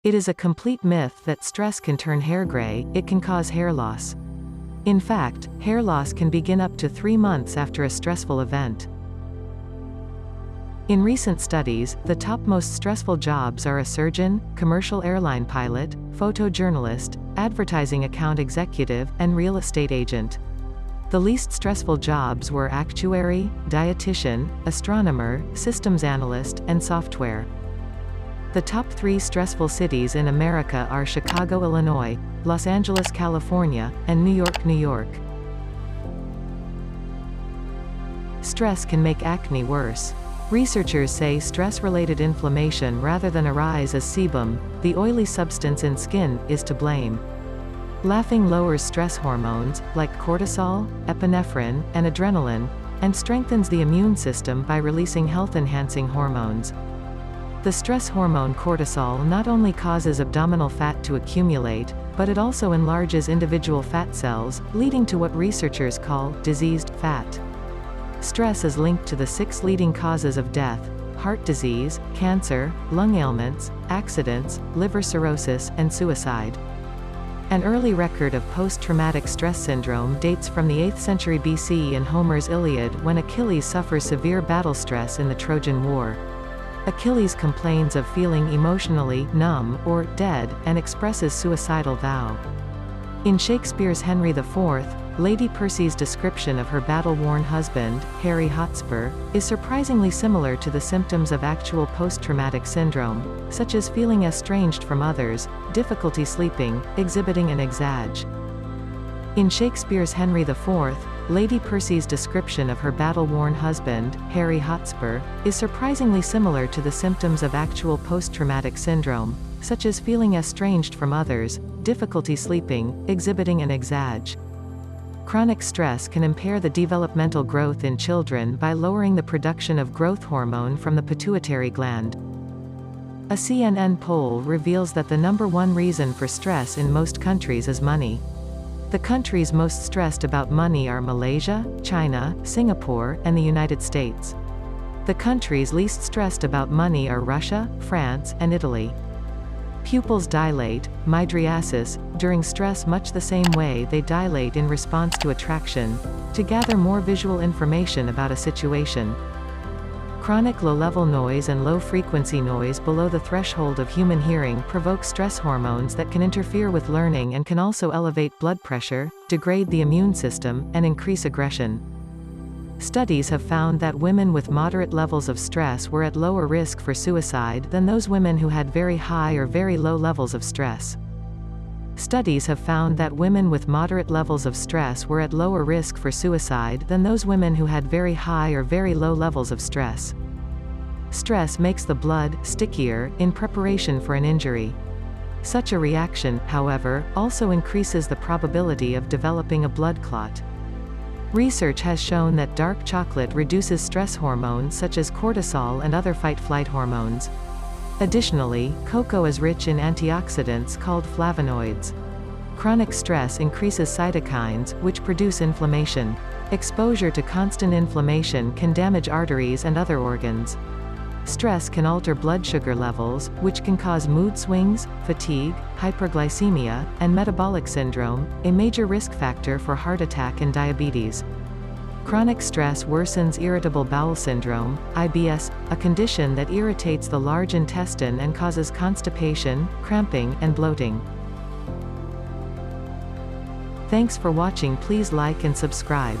It is a complete myth that stress can turn hair gray. It can cause hair loss. In fact, hair loss can begin up to 3 months after a stressful event. In recent studies, the top most stressful jobs are a surgeon, commercial airline pilot, photojournalist, advertising account executive, and real estate agent. The least stressful jobs were actuary, dietitian, astronomer, systems analyst, and software. The top 3 stressful cities in America are Chicago, Illinois, Los Angeles, California, and New York, New York. Stress can make acne worse. Researchers say stress-related inflammation rather than arise as sebum, the oily substance in skin, is to blame. Laughing lowers stress hormones, like cortisol, epinephrine, and adrenaline, and strengthens the immune system by releasing health-enhancing hormones. The stress hormone cortisol not only causes abdominal fat to accumulate, but it also enlarges individual fat cells, leading to what researchers call diseased fat. Stress is linked to the 6 leading causes of death: heart disease, cancer, lung ailments, accidents, liver cirrhosis, and suicide. An early record of post-traumatic stress syndrome dates from the 8th century BC in Homer's Iliad, when Achilles suffers severe battle stress in the Trojan War. Achilles complains of feeling emotionally numb or dead, and expresses suicidal vow. In Shakespeare's Henry IV, Lady Percy's description of her battle-worn husband, Harry Hotspur, is surprisingly similar to the symptoms of actual post-traumatic syndrome, such as feeling estranged from others, difficulty sleeping, exhibiting an exag. In Shakespeare's Henry IV, Lady Percy's description of her battle-worn husband, Harry Hotspur, is surprisingly similar to the symptoms of actual post-traumatic syndrome, such as feeling estranged from others, difficulty sleeping, exhibiting an exag. Chronic stress can impair the developmental growth in children by lowering the production of growth hormone from the pituitary gland. A CNN poll reveals that the #1 reason for stress in most countries is money. The countries most stressed about money are Malaysia, China, Singapore, and the United States. The countries least stressed about money are Russia, France, and Italy. Pupils dilate, mydriasis, during stress much the same way they dilate in response to attraction, to gather more visual information about a situation. Chronic low-level noise and low-frequency noise below the threshold of human hearing provoke stress hormones that can interfere with learning and can also elevate blood pressure, degrade the immune system, and increase aggression. Studies have found that women with moderate levels of stress were at lower risk for suicide than those women who had very high or very low levels of stress. Studies have found that women with moderate levels of stress were at lower risk for suicide than those women who had very high or very low levels of stress. Stress makes the blood stickier in preparation for an injury. Such a reaction, however, also increases the probability of developing a blood clot. Research has shown that dark chocolate reduces stress hormones such as cortisol and other fight-flight hormones. Additionally, cocoa is rich in antioxidants called flavonoids. Chronic stress increases cytokines, which produce inflammation. Exposure to constant inflammation can damage arteries and other organs. Stress can alter blood sugar levels, which can cause mood swings, fatigue, hyperglycemia, and metabolic syndrome, a major risk factor for heart attack and diabetes. Chronic stress worsens irritable bowel syndrome, IBS, a condition that irritates the large intestine and causes constipation, cramping, and bloating. Thanks for watching. Please like and subscribe.